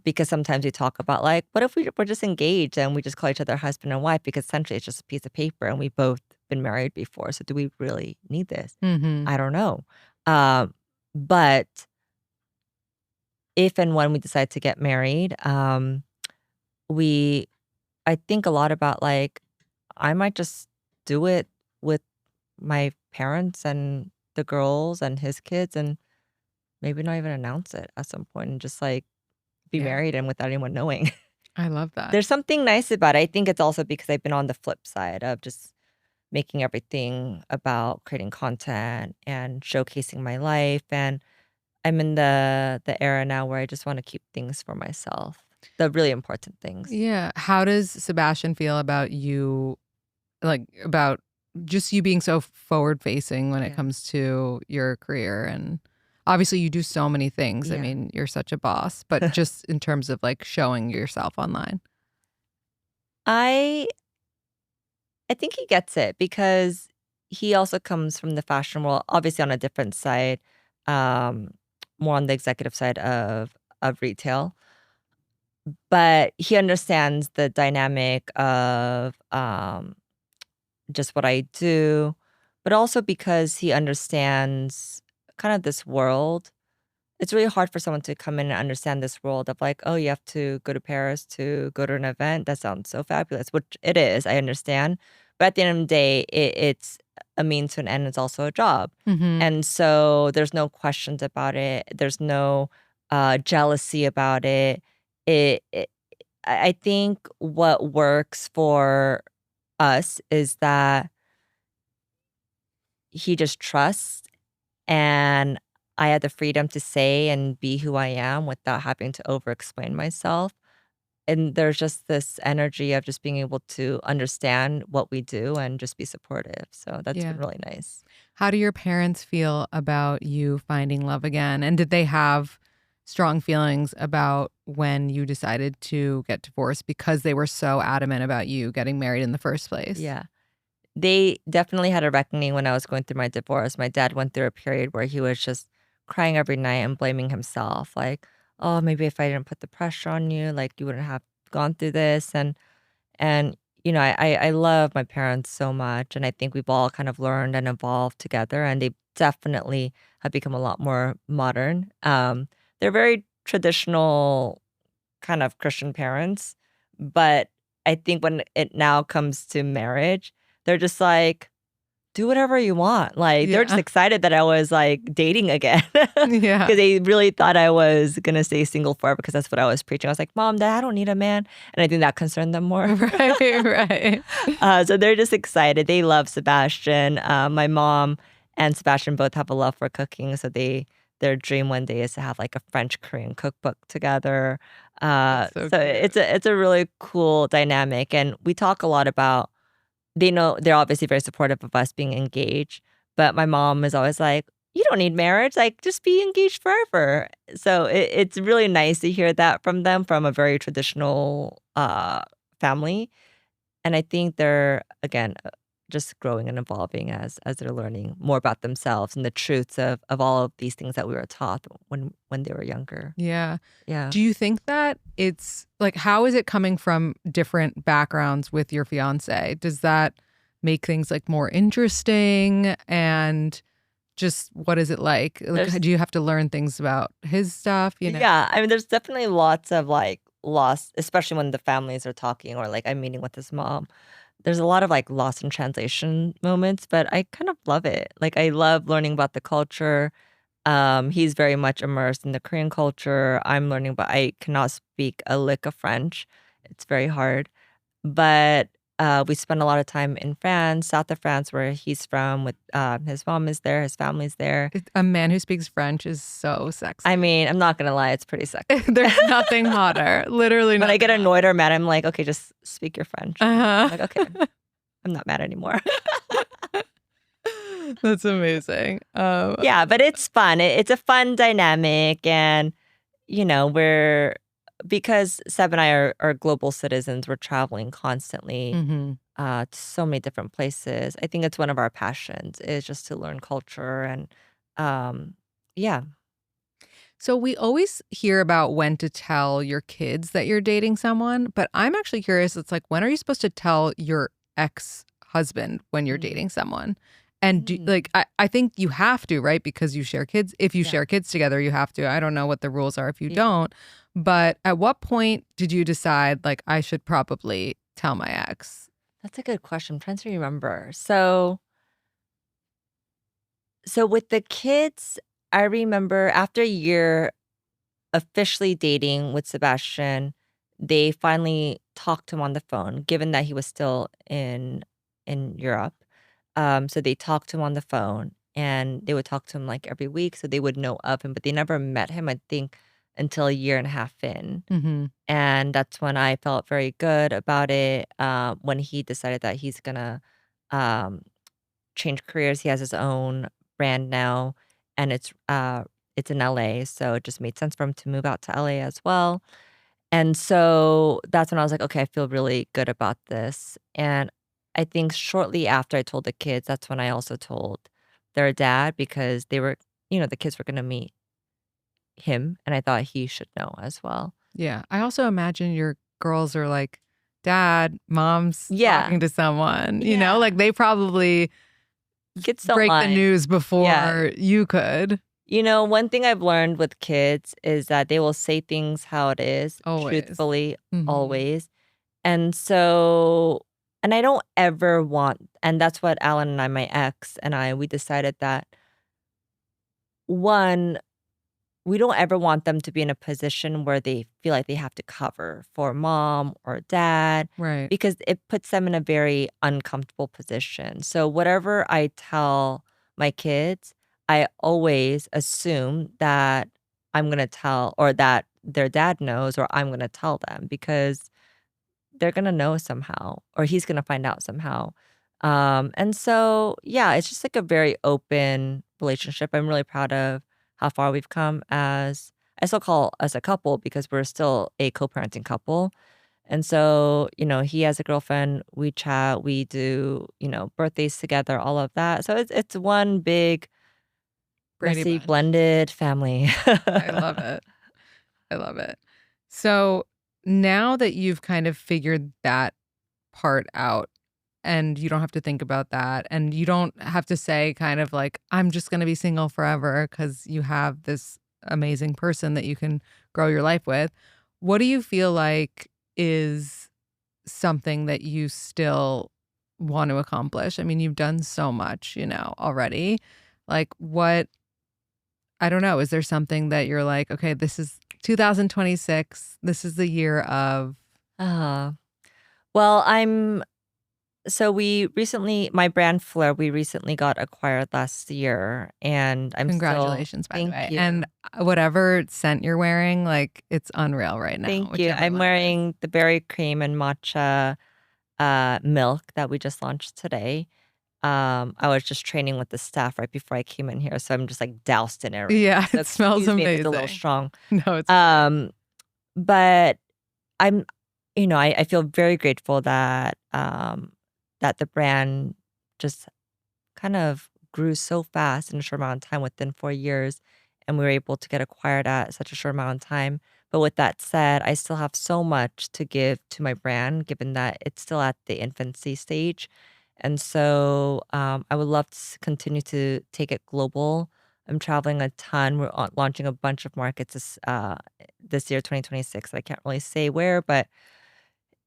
Speaker 2: Because sometimes we talk about like, what if we're just engaged and we just call each other husband and wife? Because essentially it's just a piece of paper and we both been married before. So do we really need this? I don't know. But if and when we decide to get married, we I think a lot about like I might just do it with my parents and the girls and his kids and maybe not even announce it at some point and just like be married and without anyone knowing.
Speaker 1: I love that.
Speaker 2: There's something nice about it. I think it's also because I've been on the flip side of just making everything about creating content and showcasing my life. And I'm in the era now where I just want to keep things for myself. The really important things.
Speaker 1: Yeah. How does Sebastian feel about you, like about just you being so forward facing when it comes to your career? And obviously you do so many things. I mean, you're such a boss, but just in terms of like showing yourself online.
Speaker 2: I think he gets it because he also comes from the fashion world, obviously on a different side, um, more on the executive side of retail. But he understands the dynamic of just what I do, but also because he understands kind of this world. It's really hard for someone to come in and understand this world of like, oh, you have to go to Paris to go to an event. That sounds so fabulous, which it is. I understand. But at the end of the day, it's a means to an end. It's also a job. And so there's no questions about it. There's no jealousy about it. I think what works for us is that he just trusts and I had the freedom to say and be who I am without having to over explain myself. And there's just this energy of just being able to understand what we do and just be supportive. So that's been really nice.
Speaker 1: How do your parents feel about you finding love again? And did they have strong feelings about when you decided to get divorced because they were so adamant about you getting married in the first place?
Speaker 2: Yeah. They definitely had a reckoning when I was going through my divorce. My dad went through a period where he was just crying every night and blaming himself, like, "Oh, maybe if I didn't put the pressure on you, like you wouldn't have gone through this." And I love my parents so much, and I think we've all kind of learned and evolved together, and they definitely have become a lot more modern. They're very traditional kind of Christian parents, but I think when it now comes to marriage, they're just like, do whatever you want. Like, they're just
Speaker 1: Yeah.
Speaker 2: excited that I was like dating again.
Speaker 1: Yeah.
Speaker 2: Because they really thought I was going to stay single forever because that's what I was preaching. I was like, Mom, Dad, I don't need a man. And I think that concerned them more.
Speaker 1: Right.
Speaker 2: So they're just excited. They love Sebastian. My mom and Sebastian both have a love for cooking. So their dream one day is to have like a French Korean cookbook together.
Speaker 1: That's so
Speaker 2: So
Speaker 1: cute.
Speaker 2: it's a really cool dynamic. And we talk a lot about, they know they're obviously very supportive of us being engaged, but my mom is always like, "You don't need marriage. Like, just be engaged forever." So it's really nice to hear that from them, from a very traditional family. And I think they're again just growing and evolving as they're learning more about themselves and the truths of all of these things that we were taught when they were younger.
Speaker 1: Yeah.
Speaker 2: Yeah.
Speaker 1: Do you think that it's like, how is it coming from different backgrounds with your fiance? Does that make things like more interesting? And just what is it like? Like,
Speaker 2: There's
Speaker 1: do you have to learn things about his stuff? You know?
Speaker 2: Yeah, I mean, there's definitely lots of like lost, especially when the families are talking or like I'm meeting with his mom. There's a lot of like lost in translation moments, but I kind of love it. Like I love learning about the culture. He's very much immersed in the Korean culture. I'm learning, but I cannot speak a lick of French. It's very hard. But we spend a lot of time in France, south of France, where he's from. With his mom is there, his family's there.
Speaker 1: A man who speaks French is so
Speaker 2: I
Speaker 1: sexy.
Speaker 2: mean, I'm not gonna lie, it's pretty sexy.
Speaker 1: There's nothing hotter. Literally
Speaker 2: When I
Speaker 1: nothing
Speaker 2: get
Speaker 1: hotter.
Speaker 2: annoyed or mad, I'm like, okay, just speak your French. I'm like, okay,
Speaker 1: Uh-huh.
Speaker 2: I'm not mad anymore.
Speaker 1: That's amazing.
Speaker 2: Yeah, but it's fun. It's a fun dynamic, and we're because Seb and I are global citizens. We're traveling constantly
Speaker 1: mhm.
Speaker 2: to so many different places. I think it's one of our passions is just to learn culture and um, yeah.
Speaker 1: So we always hear about when to tell your kids that you're dating someone, but I'm actually curious. It's like, when are you supposed to tell your ex-husband when you're
Speaker 2: Mm.
Speaker 1: dating someone? And
Speaker 2: Mm.
Speaker 1: I think you have to, right? Because you share kids. If you
Speaker 2: Yeah.
Speaker 1: share kids together, you have to. I don't know what the rules are if you
Speaker 2: Yeah.
Speaker 1: don't. But at what point did you decide, like, I should probably tell my ex?
Speaker 2: That's a good question. I'm trying to remember. So with the kids, I remember after a year officially dating with Sebastian, they finally talked to him on the phone, given that he was still in Europe. So they talked to him on the phone, and they would talk to him like every week, so they would know of him, but they never met him, I think, until a year and a half in.
Speaker 1: Mm-hmm.
Speaker 2: And that's when I felt very good about it. When he decided that he's gonna um, change careers. He has his own brand now, and it's in LA, so it just made sense for him to move out to LA as well. And so that's when I was like, okay, I feel really good about this. And I think shortly after I told the kids, that's when I also told their dad because the kids were gonna meet him, and I thought he should know as well.
Speaker 1: Yeah. I also imagine your girls are like, Dad, mom's
Speaker 2: Yeah,
Speaker 1: talking to someone,
Speaker 2: yeah.
Speaker 1: like they probably
Speaker 2: Kids don't
Speaker 1: break the
Speaker 2: lie.
Speaker 1: news
Speaker 2: Yeah.
Speaker 1: before you could.
Speaker 2: One thing I've learned with kids is that they will say things how it is,
Speaker 1: Always.
Speaker 2: truthfully,
Speaker 1: Mhm.
Speaker 2: always. And so, and I don't ever want, and that's what Alan and I, my ex and I, we decided that one, we don't ever want them to be in a position where they feel like they have to cover for mom or dad
Speaker 1: Right.
Speaker 2: because it puts them in a very uncomfortable position. So, whatever I tell my kids, I always assume that I'm going to tell or that their dad knows or I'm going to tell them because they're going to know somehow or he's going to find out somehow. And so, yeah, it's just like a very open relationship. I'm really proud of how far we've come as I still call us a couple because we're still a co-parenting couple. And so, he has a girlfriend, we chat, we do, birthdays together, all of that. So it's one big,
Speaker 1: Brady
Speaker 2: messy,
Speaker 1: Bunch.
Speaker 2: blended family.
Speaker 1: I love it. I love it. So now that you've kind of figured that part out and you don't have to think about that and you don't have to say kind of like, I'm just going to be single forever because you have this amazing person that you can grow your life with. What do you feel like is something that you still want to accomplish? I mean, you've done so much, already. Like, what, I don't know, is there something that you're like, okay, this is 2026, this is the year of
Speaker 2: Uh, well, my brand Fleur, we recently got acquired last year, and I'm still,
Speaker 1: congratulations, by the
Speaker 2: thank
Speaker 1: way.
Speaker 2: you.
Speaker 1: And whatever scent you're wearing, like, it's unreal right now,
Speaker 2: Thank you.
Speaker 1: whichever
Speaker 2: I'm
Speaker 1: one it is.
Speaker 2: wearing the berry cream and matcha milk that we just launched today. I was just training with the staff right before I came in here, so I'm just like doused in it right now.
Speaker 1: Yeah,
Speaker 2: So
Speaker 1: it smells
Speaker 2: excuse me if it's a little
Speaker 1: amazing.
Speaker 2: strong.
Speaker 1: No, it's great.
Speaker 2: Um, but I'm, I feel very grateful that that the brand just kind of grew so fast in a short amount of time within 4 years, and we were able to get acquired at such a short amount of time. But with that said, I still have so much to give to my brand, given that it's still at the infancy stage. And so I would love to continue to take it global. I'm traveling a ton. We're launching a bunch of markets this year, 2026. I can't really say where, but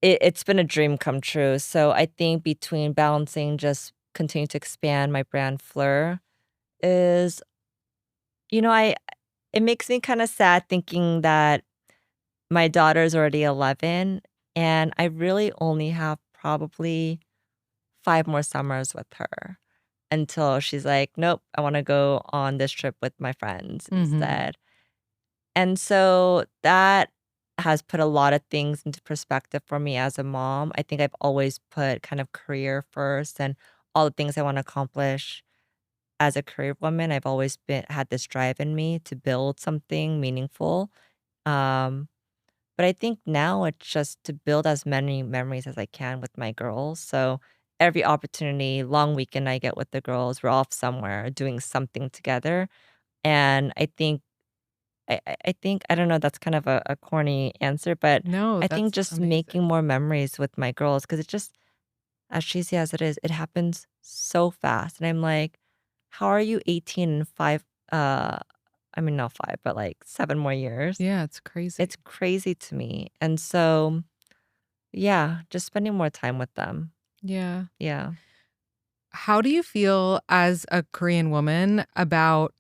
Speaker 2: it's been a dream come true. So I think between balancing just continue to expand my brand Fleur is, I it makes me kind of sad thinking that my daughter's already 11 and I really only have probably 5 more summers with her until she's like, nope, I want to go on this trip with my friends
Speaker 1: Mm-hmm.
Speaker 2: instead. And so that has put a lot of things into perspective for me as a mom. I think I've always put kind of career first and all the things I want to accomplish as a career woman. I've always been had this drive in me to build something meaningful. Um, but I think now it's just to build as many memories as I can with my girls. So every opportunity, long weekend I get with the girls, we're off somewhere doing something together. And I don't know, that's kind of a corny answer, but
Speaker 1: No,
Speaker 2: I think
Speaker 1: that's
Speaker 2: just making
Speaker 1: amazing.
Speaker 2: more memories with my girls, because it just, as cheesy as it is, it happens so fast. And I'm like, how are you 18 and uh I mean not five, but like 7 more years?
Speaker 1: Yeah, it's
Speaker 2: It's
Speaker 1: crazy.
Speaker 2: crazy to me. And so yeah, just spending more time with them.
Speaker 1: Yeah.
Speaker 2: Yeah.
Speaker 1: How do you feel as a Korean woman about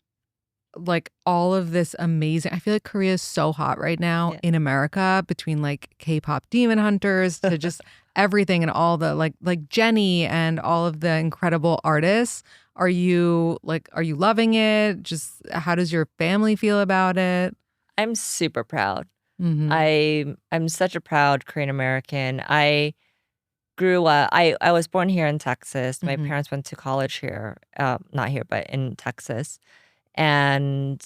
Speaker 1: like all of this amazing, I feel like Korea is so hot right now
Speaker 2: Yeah.
Speaker 1: in America, between like K-pop demon hunters to just everything, and all the like Jennie and all of the incredible artists. Are you loving it? Just how does your family feel about it?
Speaker 2: I'm super proud.
Speaker 1: Mhm.
Speaker 2: I'm such a proud Korean American. I was born here in Texas. My
Speaker 1: Mhm.
Speaker 2: parents went to college here, not here, but in Texas. And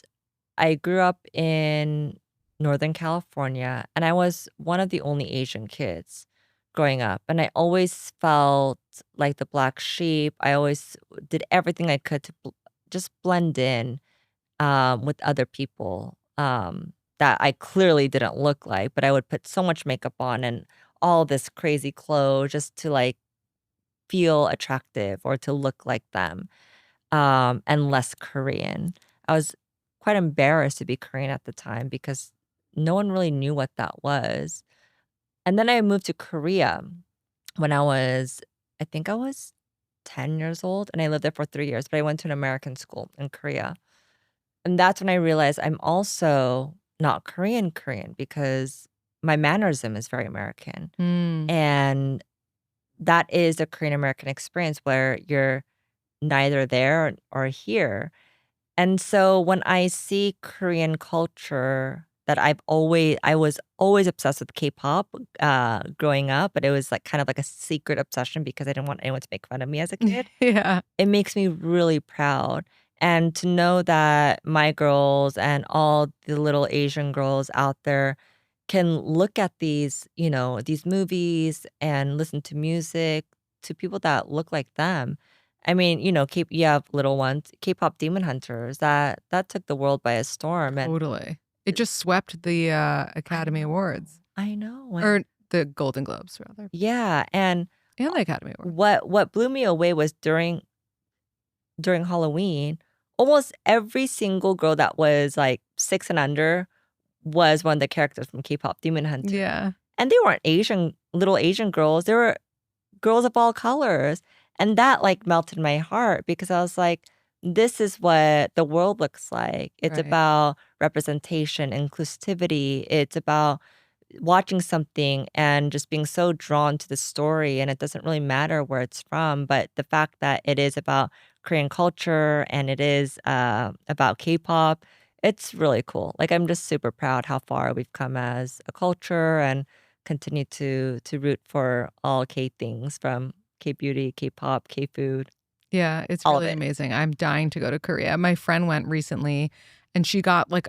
Speaker 2: I grew up in Northern California, and I was one of the only Asian kids growing up. And I always felt like the black sheep. I always did everything I could to just blend in with other people that I clearly didn't look like, but I would put so much makeup on and all this crazy clothes just to like feel attractive or to look like them, and less Korean. I was quite embarrassed to be Korean at the time because no one really knew what that was. And then I moved to Korea when I think I was 10 years old, and I lived there for 3 years, but I went to an American school in Korea. And that's when I realized I'm also not Korean Korean because my mannerism is very American.
Speaker 1: Mm.
Speaker 2: And that is a Korean American experience where you're neither there or here. And so when I see Korean culture that I was always obsessed with K-pop growing up, but it was like kind of like a secret obsession because I didn't want anyone to make fun of me as a kid.
Speaker 1: Yeah.
Speaker 2: It makes me really proud. And to know that my girls and all the little Asian girls out there can look at these movies and listen to music to people that look like them. I mean, you have little ones, K-pop demon hunters, that took the world by a storm. And
Speaker 1: Totally. It just swept the
Speaker 2: I
Speaker 1: Academy
Speaker 2: know,
Speaker 1: Awards,
Speaker 2: I know.
Speaker 1: or the Golden Globes rather,
Speaker 2: Yeah, and
Speaker 1: and the Academy Awards.
Speaker 2: what blew me away was during Halloween, almost every single girl that was like 6 and under was one of the characters from K-pop Demon Hunter.
Speaker 1: Yeah.
Speaker 2: And they weren't little Asian girls. They were girls of all colors. And that like melted my heart because I was like, this is what the world looks like. It's
Speaker 1: Right.
Speaker 2: about representation, inclusivity. It's about watching something and just being so drawn to the story, and it doesn't really matter where it's from, but the fact that it is about Korean culture and it is about K-pop, it's really cool. Like I'm just super proud how far we've come as a culture and continue to root for all K things from K beauty, K-pop, K food,
Speaker 1: Yeah, it's
Speaker 2: all of
Speaker 1: really
Speaker 2: it.
Speaker 1: amazing. I'm dying to go to Korea. My friend went recently and she got like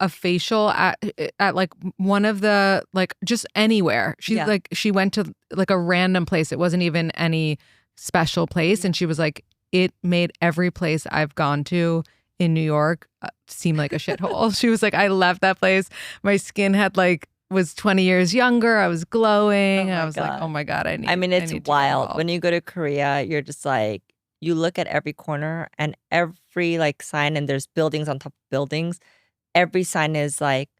Speaker 1: a facial at like one of the like just anywhere.
Speaker 2: Yeah.
Speaker 1: She went to like a random place. It wasn't even any special place and she was like it made every place I've gone to in New York seem like a shithole. She was like I left that place. My skin had like was 20 years younger. I was glowing.
Speaker 2: Oh
Speaker 1: I
Speaker 2: my
Speaker 1: was like, "Oh
Speaker 2: God.
Speaker 1: my God,
Speaker 2: I mean,
Speaker 1: I
Speaker 2: it's
Speaker 1: need to get
Speaker 2: wild. When
Speaker 1: involved."
Speaker 2: you go to Korea, you're just like, you look at every corner and every like sign, and there's buildings on top of buildings. Every sign is like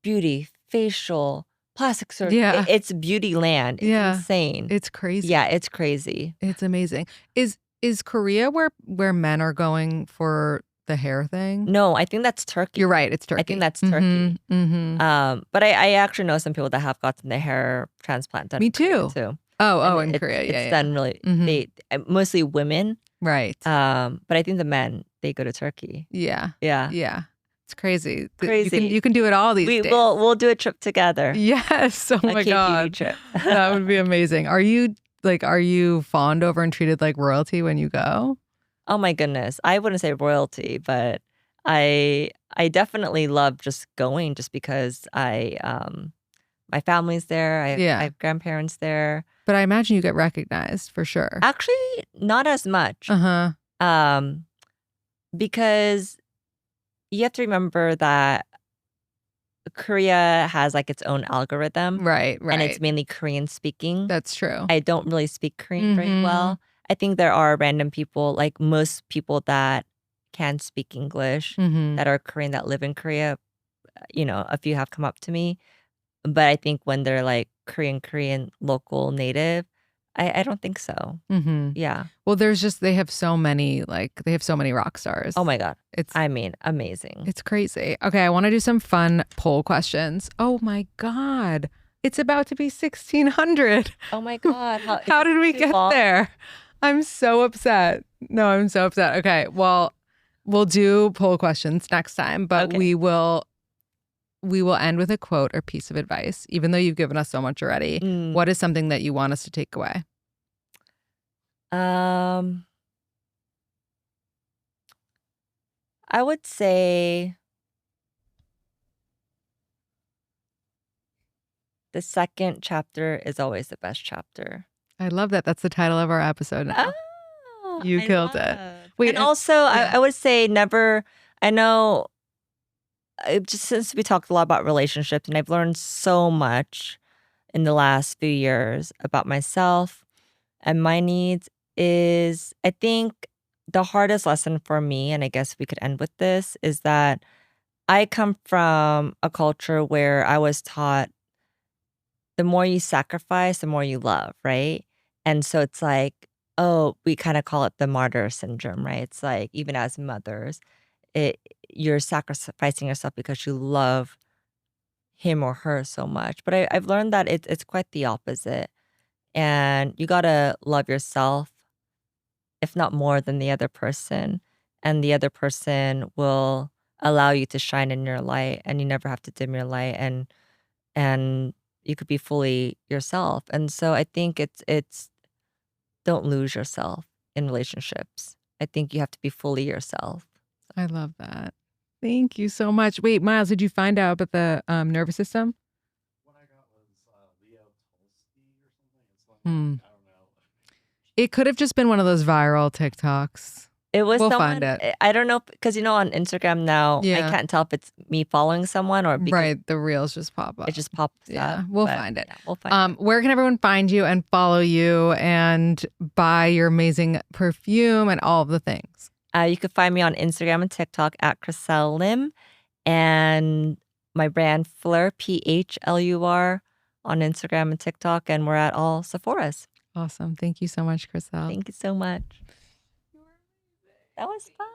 Speaker 2: beauty, facial, plastic surgery.
Speaker 1: Yeah.
Speaker 2: It's beauty land. It's
Speaker 1: Yeah.
Speaker 2: insane.
Speaker 1: It's crazy.
Speaker 2: Yeah, it's crazy.
Speaker 1: It's amazing. Is Korea where men are going for the hair thing?
Speaker 2: No, I think that's Turkey.
Speaker 1: You're right. It's
Speaker 2: I
Speaker 1: Turkey.
Speaker 2: think that's Turkey.
Speaker 1: Mm-hmm.
Speaker 2: But I actually know some people that have gotten their hair transplant done
Speaker 1: Me
Speaker 2: in Korea
Speaker 1: too.
Speaker 2: too.
Speaker 1: Oh,
Speaker 2: And
Speaker 1: in Korea. Yeah,
Speaker 2: it's
Speaker 1: yeah.
Speaker 2: done really,
Speaker 1: Mm-hmm.
Speaker 2: they mostly women.
Speaker 1: Right.
Speaker 2: But I think the men, they go to Turkey.
Speaker 1: Yeah.
Speaker 2: Yeah.
Speaker 1: Yeah. It's crazy.
Speaker 2: Crazy.
Speaker 1: You can do it all these days.
Speaker 2: We'll do a trip together.
Speaker 1: Yes. Oh
Speaker 2: A
Speaker 1: my
Speaker 2: K beauty
Speaker 1: God.
Speaker 2: trip.
Speaker 1: That would be amazing. Are you fawned over and treated like royalty when you go?
Speaker 2: Oh my goodness. I wouldn't say royalty, but I definitely love just going just because my family's there. I
Speaker 1: Yeah.
Speaker 2: have grandparents there.
Speaker 1: But I imagine you get recognized for sure.
Speaker 2: Actually, not as much.
Speaker 1: Uh-huh.
Speaker 2: Because you have to remember that Korea has like its own algorithm.
Speaker 1: Right,
Speaker 2: And it's
Speaker 1: right.
Speaker 2: mainly Korean speaking.
Speaker 1: That's true.
Speaker 2: I don't really speak Korean very well. I think there are random people, like most people that can speak English that are Korean that live in Korea. A few have come up to me. But I think when they're like Korean local native, I don't think so. Yeah.
Speaker 1: Well, they have so many rock stars.
Speaker 2: Oh my God.
Speaker 1: It's
Speaker 2: Amazing.
Speaker 1: It's crazy. Okay, I want to do some fun poll questions. Oh my God. It's about to be 1600.
Speaker 2: Oh my God.
Speaker 1: How did we get there? I'm so upset. No, I'm so upset. Okay, well, we'll do poll questions next time, but
Speaker 2: Okay.
Speaker 1: we will end with a quote or piece of advice, even though you've given us so much already. What is something that you want us to take away?
Speaker 2: I would say the second chapter is always the best chapter.
Speaker 1: I love that. That's the title of our episode now.
Speaker 2: Oh,
Speaker 1: You killed it.
Speaker 2: Wait, and also, I would say never. I know. Just since we talked a lot about relationships, and I've learned so much in the last few years about myself and my needs, is I think the hardest lesson for me, and I guess we could end with this, is that I come from a culture where I was taught the more you sacrifice, the more you love, right? And so it's like, oh, we kind of call it the martyr syndrome, right? It's like even as mothers, you're sacrificing yourself because you love him or her so much. But I've learned that it's quite the opposite. And you gotta love yourself, if not more than the other person. And the other person will allow you to shine in your light, and you never have to dim your light, and you could be fully yourself. And so I think it's don't lose yourself in relationships. I think you have to be fully yourself.
Speaker 1: I love that. Thank you so much. Wait, Miles, did you find out about the nervous system?
Speaker 3: What I got was Leo Tolstoy or something. It's like, I don't know.
Speaker 1: It could have just been one of those viral TikToks.
Speaker 2: It was
Speaker 1: We'll
Speaker 2: someone,
Speaker 1: find it.
Speaker 2: I don't know, because on Instagram now, I can't tell if it's me following someone or because
Speaker 1: Right, the reels just pop up.
Speaker 2: it just pops up.
Speaker 1: We'll find it.
Speaker 2: Yeah, we'll find it.
Speaker 1: Where can everyone find you and follow you and buy your amazing perfume and all of the things?
Speaker 2: You can find me on Instagram and TikTok at Chriselle Lim, and my brand Fleur, PHLUR, on Instagram and TikTok, and we're at all Sephora's.
Speaker 1: Awesome. Thank you so much, Chriselle.
Speaker 2: Thank you so much. That was fun.